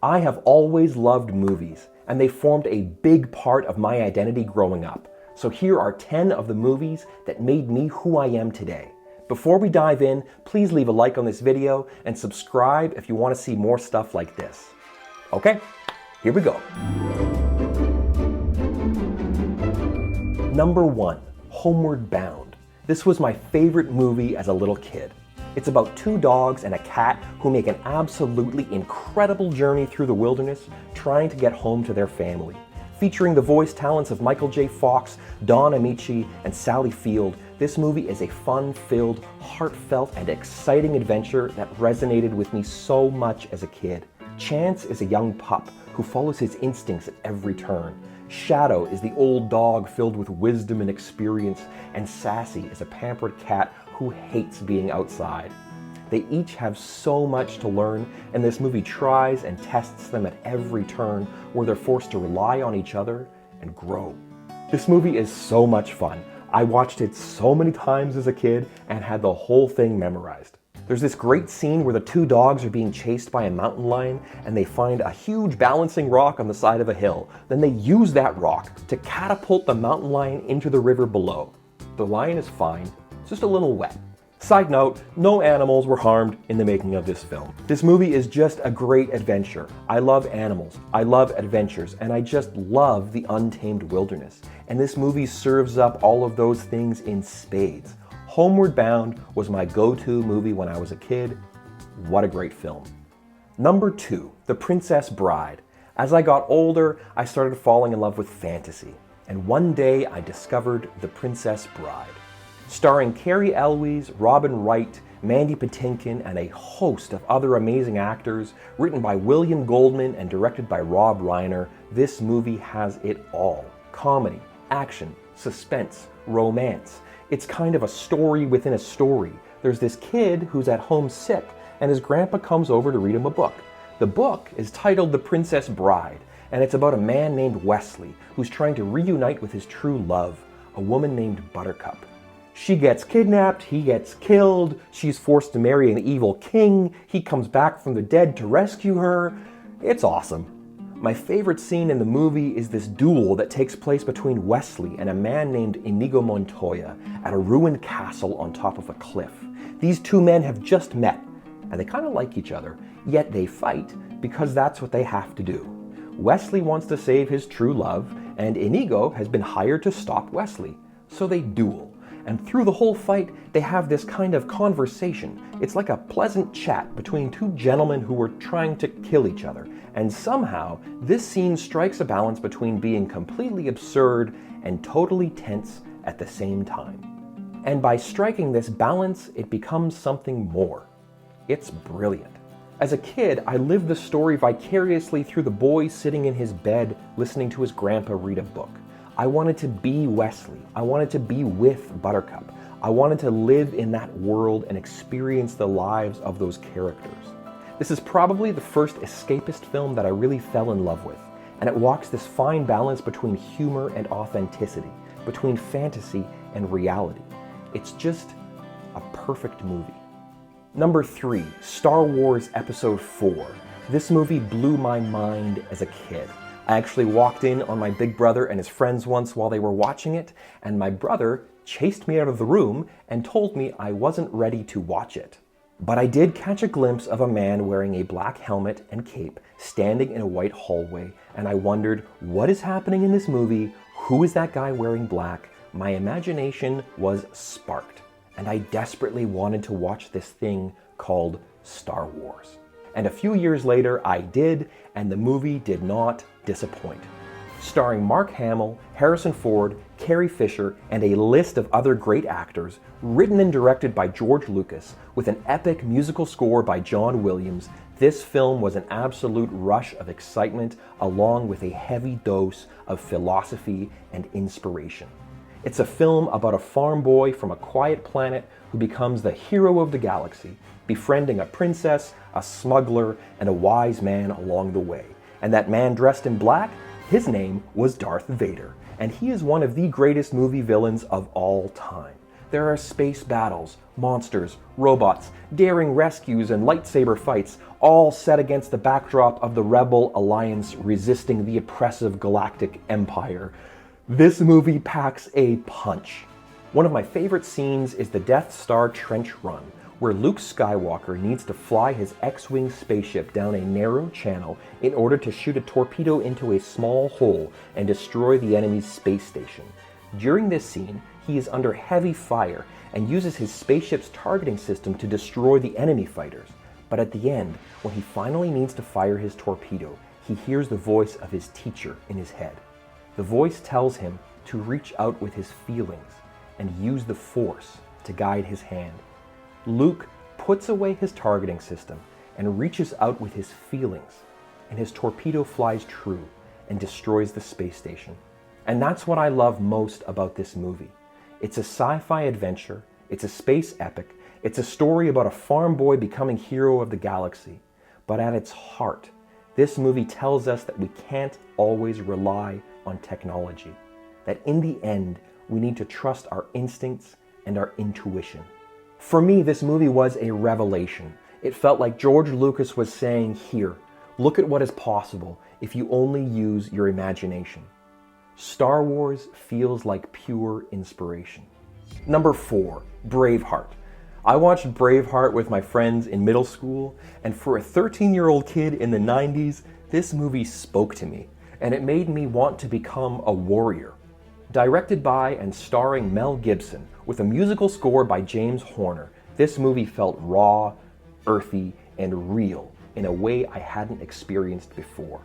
I have always loved movies, and they formed a big part of my identity growing up. So here are 10 of the movies that made me who I am today. Before we dive in, please leave a like on this video and subscribe if you want to see more stuff like this. Okay, here we go. Number 1, Homeward Bound. This was my favorite movie as a little kid. It's about 2 dogs and a cat who make an absolutely incredible journey through the wilderness trying to get home to their family. Featuring the voice talents of Michael J. Fox, Don Amici, and Sally Field, this movie is a fun-filled, heartfelt, and exciting adventure that resonated with me so much as a kid. Chance is a young pup who follows his instincts at every turn. Shadow is the old dog filled with wisdom and experience, and Sassy is a pampered cat who hates being outside. They each have so much to learn, and this movie tries and tests them at every turn, where they're forced to rely on each other and grow. This movie is so much fun. I watched it so many times as a kid and had the whole thing memorized. There's this great scene where the 2 dogs are being chased by a mountain lion and they find a huge balancing rock on the side of a hill. Then they use that rock to catapult the mountain lion into the river below. The lion is fine, it's just a little wet. Side note, no animals were harmed in the making of this film. This movie is just a great adventure. I love animals, I love adventures, and I just love the untamed wilderness. And this movie serves up all of those things in spades. Homeward Bound was my go-to movie when I was a kid. What a great film. Number 2, The Princess Bride. As I got older, I started falling in love with fantasy. And one day I discovered The Princess Bride. Starring Carrie Elwes, Robin Wright, Mandy Patinkin, and a host of other amazing actors, written by William Goldman and directed by Rob Reiner, this movie has it all. Comedy, action, suspense, romance. It's kind of a story within a story. There's this kid who's at home sick, and his grandpa comes over to read him a book. The book is titled The Princess Bride, and it's about a man named Wesley who's trying to reunite with his true love, a woman named Buttercup. She gets kidnapped, he gets killed, she's forced to marry an evil king, he comes back from the dead to rescue her. It's awesome. My favorite scene in the movie is this duel that takes place between Wesley and a man named Inigo Montoya at a ruined castle on top of a cliff. These 2 men have just met, and they kind of like each other, yet they fight because that's what they have to do. Wesley wants to save his true love, and Inigo has been hired to stop Wesley, so they duel. And through the whole fight, they have this kind of conversation. It's like a pleasant chat between 2 gentlemen who were trying to kill each other. And somehow, this scene strikes a balance between being completely absurd and totally tense at the same time. And by striking this balance, it becomes something more. It's brilliant. As a kid, I lived the story vicariously through the boy sitting in his bed listening to his grandpa read a book. I wanted to be Wesley. I wanted to be with Buttercup. I wanted to live in that world and experience the lives of those characters. This is probably the first escapist film that I really fell in love with, and it walks this fine balance between humor and authenticity, between fantasy and reality. It's just a perfect movie. Number 3, Star Wars Episode 4. This movie blew my mind as a kid. I actually walked in on my big brother and his friends once while they were watching it, and my brother chased me out of the room and told me I wasn't ready to watch it. But I did catch a glimpse of a man wearing a black helmet and cape standing in a white hallway, and I wondered, what is happening in this movie? Who is that guy wearing black? My imagination was sparked, and I desperately wanted to watch this thing called Star Wars. And a few years later, I did, and the movie did not disappoint. Starring Mark Hamill, Harrison Ford, Carrie Fisher, and a list of other great actors, written and directed by George Lucas, with an epic musical score by John Williams, this film was an absolute rush of excitement along with a heavy dose of philosophy and inspiration. It's a film about a farm boy from a quiet planet who becomes the hero of the galaxy, befriending a princess, a smuggler, and a wise man along the way. And that man dressed in black, his name was Darth Vader, and he is one of the greatest movie villains of all time. There are space battles, monsters, robots, daring rescues, and lightsaber fights, all set against the backdrop of the Rebel Alliance resisting the oppressive Galactic Empire. This movie packs a punch. One of my favorite scenes is the Death Star trench run, where Luke Skywalker needs to fly his X-Wing spaceship down a narrow channel in order to shoot a torpedo into a small hole and destroy the enemy's space station. During this scene, he is under heavy fire and uses his spaceship's targeting system to destroy the enemy fighters. But at the end, when he finally needs to fire his torpedo, he hears the voice of his teacher in his head. The voice tells him to reach out with his feelings and use the Force to guide his hand. Luke puts away his targeting system and reaches out with his feelings, and his torpedo flies true and destroys the space station. And that's what I love most about this movie. It's a sci-fi adventure, it's a space epic, it's a story about a farm boy becoming hero of the galaxy. But at its heart, this movie tells us that we can't always rely on technology. That in the end, we need to trust our instincts and our intuition. For me, this movie was a revelation. It felt like George Lucas was saying, here, look at what is possible if you only use your imagination. Star Wars feels like pure inspiration. Number 4, Braveheart. I watched Braveheart with my friends in middle school, and for a 13-year-old kid in the 90s, this movie spoke to me, and it made me want to become a warrior. Directed by and starring Mel Gibson, with a musical score by James Horner, this movie felt raw, earthy, and real in a way I hadn't experienced before.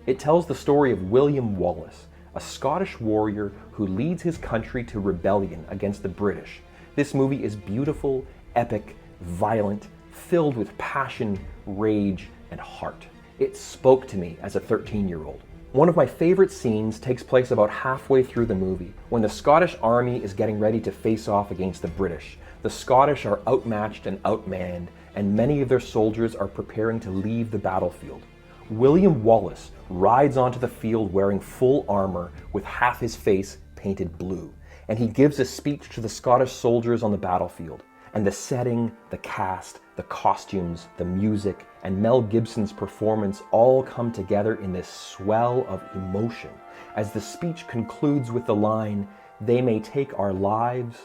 It tells the story of William Wallace, a Scottish warrior who leads his country to rebellion against the British. This movie is beautiful, epic, violent, filled with passion, rage, and heart. It spoke to me as a 13-year-old. One of my favorite scenes takes place about halfway through the movie, when the Scottish army is getting ready to face off against the British. The Scottish are outmatched and outmanned, and many of their soldiers are preparing to leave the battlefield. William Wallace rides onto the field wearing full armor with half his face painted blue, and he gives a speech to the Scottish soldiers on the battlefield. And the setting, the cast, the costumes, the music, and Mel Gibson's performance all come together in this swell of emotion as the speech concludes with the line, "They may take our lives,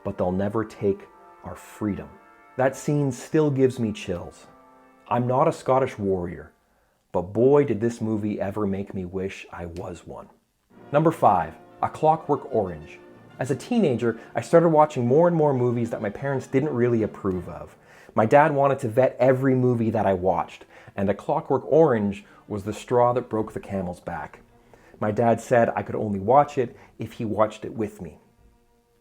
but they'll never take our freedom." That scene still gives me chills. I'm not a Scottish warrior, but boy did this movie ever make me wish I was one. Number 5, A Clockwork Orange. As a teenager, I started watching more and more movies that my parents didn't really approve of. My dad wanted to vet every movie that I watched, and A Clockwork Orange was the straw that broke the camel's back. My dad said I could only watch it if he watched it with me.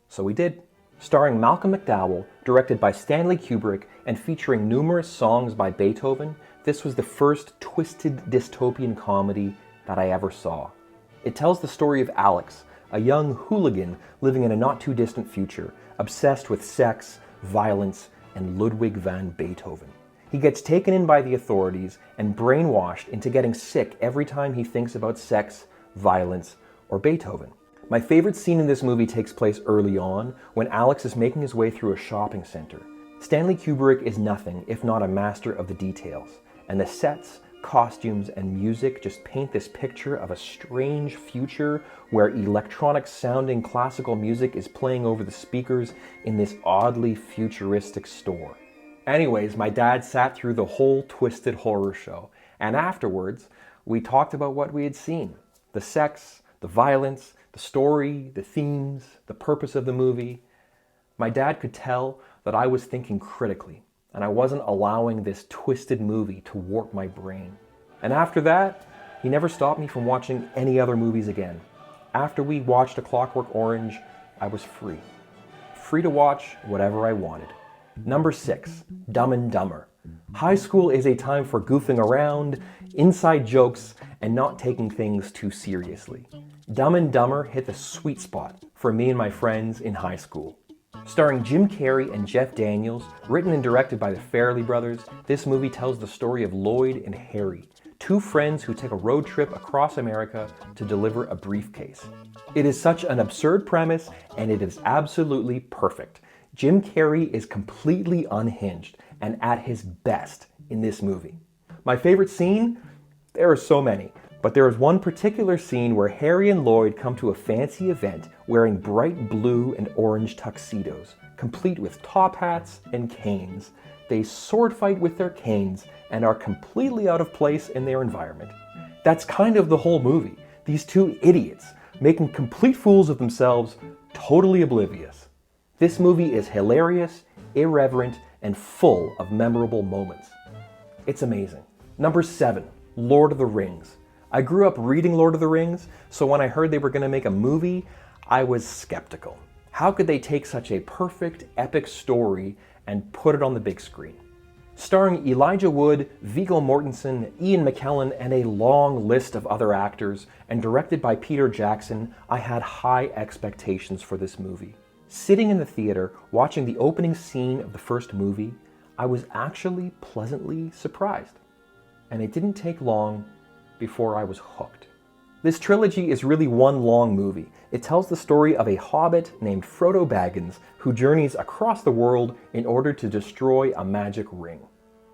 So we did. Starring Malcolm McDowell, directed by Stanley Kubrick, and featuring numerous songs by Beethoven, this was the first twisted dystopian comedy that I ever saw. It tells the story of Alex, a young hooligan living in a not-too-distant future, obsessed with sex, violence, and Ludwig van Beethoven. He gets taken in by the authorities and brainwashed into getting sick every time he thinks about sex, violence, or Beethoven. My favorite scene in this movie takes place early on, when Alex is making his way through a shopping center. Stanley Kubrick is nothing if not a master of the details, and the sets, costumes, and music just paint this picture of a strange future where electronic-sounding classical music is playing over the speakers in this oddly futuristic store. Anyways, my dad sat through the whole twisted horror show, and afterwards, we talked about what we had seen. The sex, the violence, the story, the themes, the purpose of the movie. My dad could tell that I was thinking critically, and I wasn't allowing this twisted movie to warp my brain. And after that, he never stopped me from watching any other movies again. After we watched A Clockwork Orange, I was free. Free to watch whatever I wanted. Number 6, Dumb and Dumber. High school is a time for goofing around, inside jokes, and not taking things too seriously. Dumb and Dumber hit the sweet spot for me and my friends in high school. Starring Jim Carrey and Jeff Daniels, written and directed by the Farrelly brothers, this movie tells the story of Lloyd and Harry, two friends who take a road trip across America to deliver a briefcase. It is such an absurd premise, and it is absolutely perfect. Jim Carrey is completely unhinged and at his best in this movie. My favorite scene? There are so many, but there is one particular scene where Harry and Lloyd come to a fancy event wearing bright blue and orange tuxedos, complete with top hats and canes. They sword fight with their canes and are completely out of place in their environment. That's kind of the whole movie. These two idiots making complete fools of themselves, totally oblivious. This movie is hilarious, irreverent, and full of memorable moments. It's amazing. Number 7, Lord of the Rings. I grew up reading Lord of the Rings, so when I heard they were going to make a movie, I was skeptical. How could they take such a perfect, epic story and put it on the big screen? Starring Elijah Wood, Viggo Mortensen, Ian McKellen, and a long list of other actors, and directed by Peter Jackson, I had high expectations for this movie. Sitting in the theater, watching the opening scene of the first movie, I was actually pleasantly surprised. And it didn't take long before I was hooked. This trilogy is really one long movie. It tells the story of a hobbit named Frodo Baggins who journeys across the world in order to destroy a magic ring.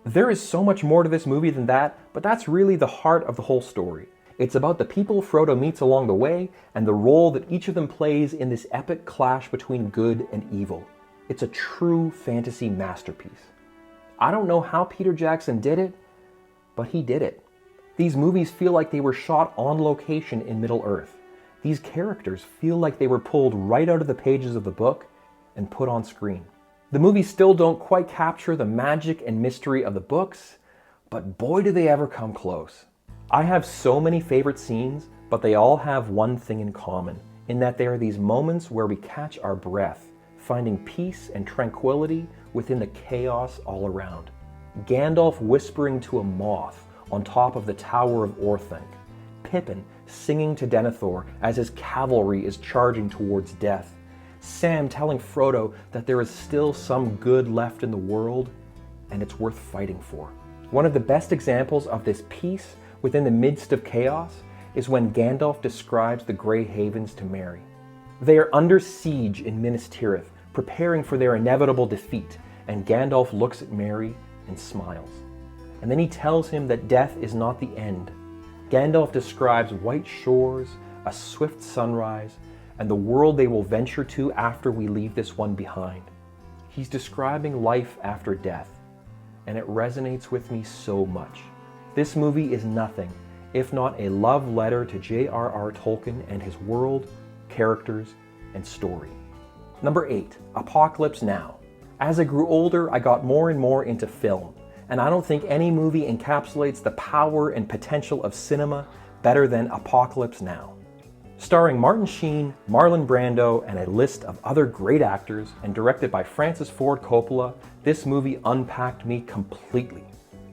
There is so much more to this movie than that, but that's really the heart of the whole story. It's about the people Frodo meets along the way and the role that each of them plays in this epic clash between good and evil. It's a true fantasy masterpiece. I don't know how Peter Jackson did it, but he did it. These movies feel like they were shot on location in Middle-earth. These characters feel like they were pulled right out of the pages of the book and put on screen. The movies still don't quite capture the magic and mystery of the books, but boy do they ever come close. I have so many favorite scenes, but they all have one thing in common, in that they are these moments where we catch our breath, finding peace and tranquility within the chaos all around. Gandalf whispering to a moth on top of the Tower of Orthanc, Pippin singing to Denethor as his cavalry is charging towards death, Sam telling Frodo that there is still some good left in the world and it's worth fighting for. One of the best examples of this peace within the midst of chaos is when Gandalf describes the Grey Havens to Merry. They are under siege in Minas Tirith, preparing for their inevitable defeat, and Gandalf looks at Merry and smiles. And then he tells him that death is not the end. Gandalf describes white shores, a swift sunrise, and the world they will venture to after we leave this one behind. He's describing life after death, and it resonates with me so much. This movie is nothing if not a love letter to J.R.R. Tolkien and his world, characters, and story. Number 8, Apocalypse Now. As I grew older, I got more and more into film, and I don't think any movie encapsulates the power and potential of cinema better than Apocalypse Now. Starring Martin Sheen, Marlon Brando, and a list of other great actors, and directed by Francis Ford Coppola, this movie unpacked me completely.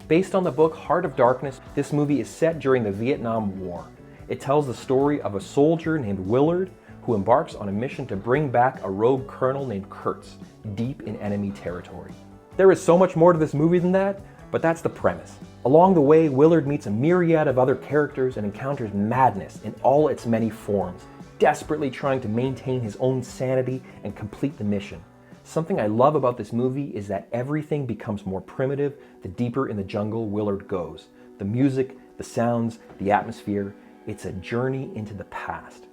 Based on the book Heart of Darkness, this movie is set during the Vietnam War. It tells the story of a soldier named Willard who embarks on a mission to bring back a rogue colonel named Kurtz, deep in enemy territory. There is so much more to this movie than that, but that's the premise. Along the way, Willard meets a myriad of other characters and encounters madness in all its many forms, desperately trying to maintain his own sanity and complete the mission. Something I love about this movie is that everything becomes more primitive the deeper in the jungle Willard goes. The music, the sounds, the atmosphere, it's a journey into the past.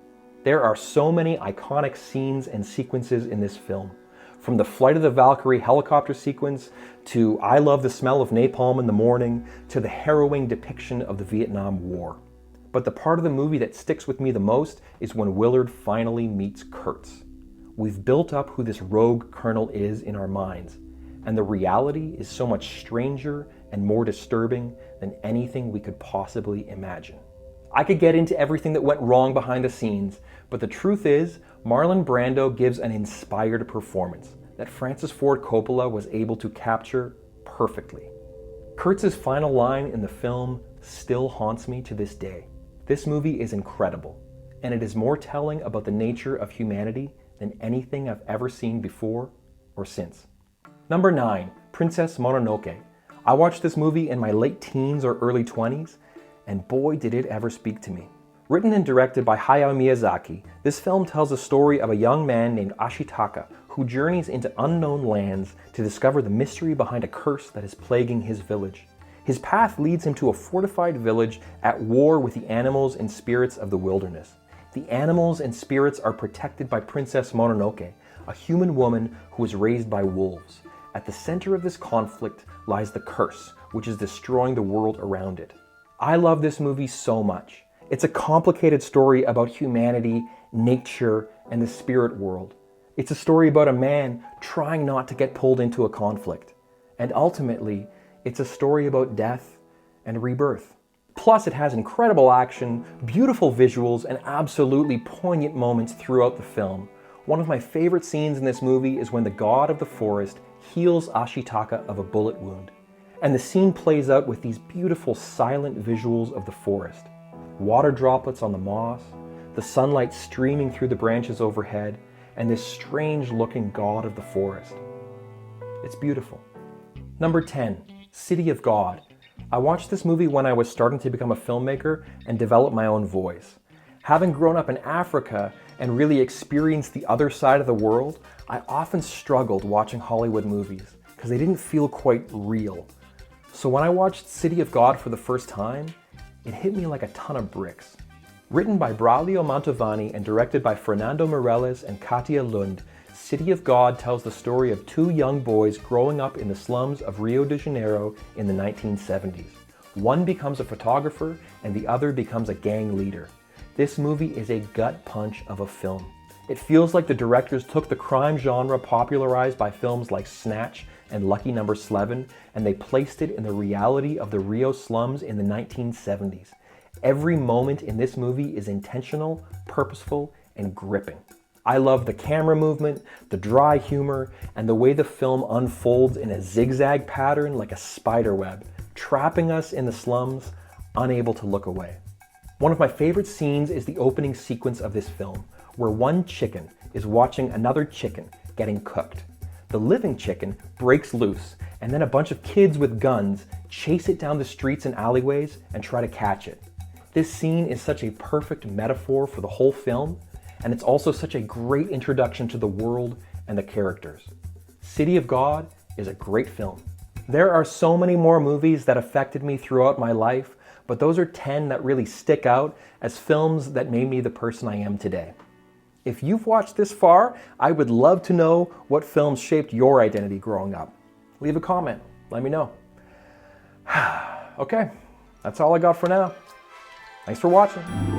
There are so many iconic scenes and sequences in this film. From the Flight of the Valkyrie helicopter sequence, to I Love the Smell of Napalm in the Morning, to the harrowing depiction of the Vietnam War. But the part of the movie that sticks with me the most is when Willard finally meets Kurtz. We've built up who this rogue colonel is in our minds, and the reality is so much stranger and more disturbing than anything we could possibly imagine. I could get into everything that went wrong behind the scenes, but the truth is, Marlon Brando gives an inspired performance that Francis Ford Coppola was able to capture perfectly. Kurtz's final line in the film still haunts me to this day. This movie is incredible, and it is more telling about the nature of humanity than anything I've ever seen before or since. Number 9, Princess Mononoke. I watched this movie in my late teens or early 20s, and boy did it ever speak to me. Written and directed by Hayao Miyazaki, this film tells the story of a young man named Ashitaka who journeys into unknown lands to discover the mystery behind a curse that is plaguing his village. His path leads him to a fortified village at war with the animals and spirits of the wilderness. The animals and spirits are protected by Princess Mononoke, a human woman who was raised by wolves. At the center of this conflict lies the curse, which is destroying the world around it. I love this movie so much. It's a complicated story about humanity, nature, and the spirit world. It's a story about a man trying not to get pulled into a conflict. And ultimately, it's a story about death and rebirth. Plus, it has incredible action, beautiful visuals, and absolutely poignant moments throughout the film. One of my favorite scenes in this movie is when the god of the forest heals Ashitaka of a bullet wound. And the scene plays out with these beautiful silent visuals of the forest. Water droplets on the moss, the sunlight streaming through the branches overhead, and this strange looking god of the forest. It's beautiful. Number 10, City of God. I watched this movie when I was starting to become a filmmaker and develop my own voice. Having grown up in Africa and really experienced the other side of the world, I often struggled watching Hollywood movies because they didn't feel quite real. So when I watched City of God for the first time, it hit me like a ton of bricks. Written by Braulio Mantovani and directed by Fernando Meirelles and Katia Lund, City of God tells the story of two young boys growing up in the slums of Rio de Janeiro in the 1970s. One becomes a photographer and the other becomes a gang leader. This movie is a gut punch of a film. It feels like the directors took the crime genre popularized by films like Snatch and Lucky No. 11 and they placed it in the reality of the Rio slums in the 1970s. Every moment in this movie is intentional, purposeful, and gripping. I love the camera movement, the dry humor, and the way the film unfolds in a zigzag pattern like a spider web, trapping us in the slums, unable to look away. One of my favorite scenes is the opening sequence of this film, where one chicken is watching another chicken getting cooked. The living chicken breaks loose, and then a bunch of kids with guns chase it down the streets and alleyways and try to catch it. This scene is such a perfect metaphor for the whole film, and it's also such a great introduction to the world and the characters. City of God is a great film. There are so many more movies that affected me throughout my life, but those are 10 that really stick out as films that made me the person I am today. If you've watched this far, I would love to know what films shaped your identity growing up. Leave a comment, let me know. Okay, that's all I got for now. Thanks for watching.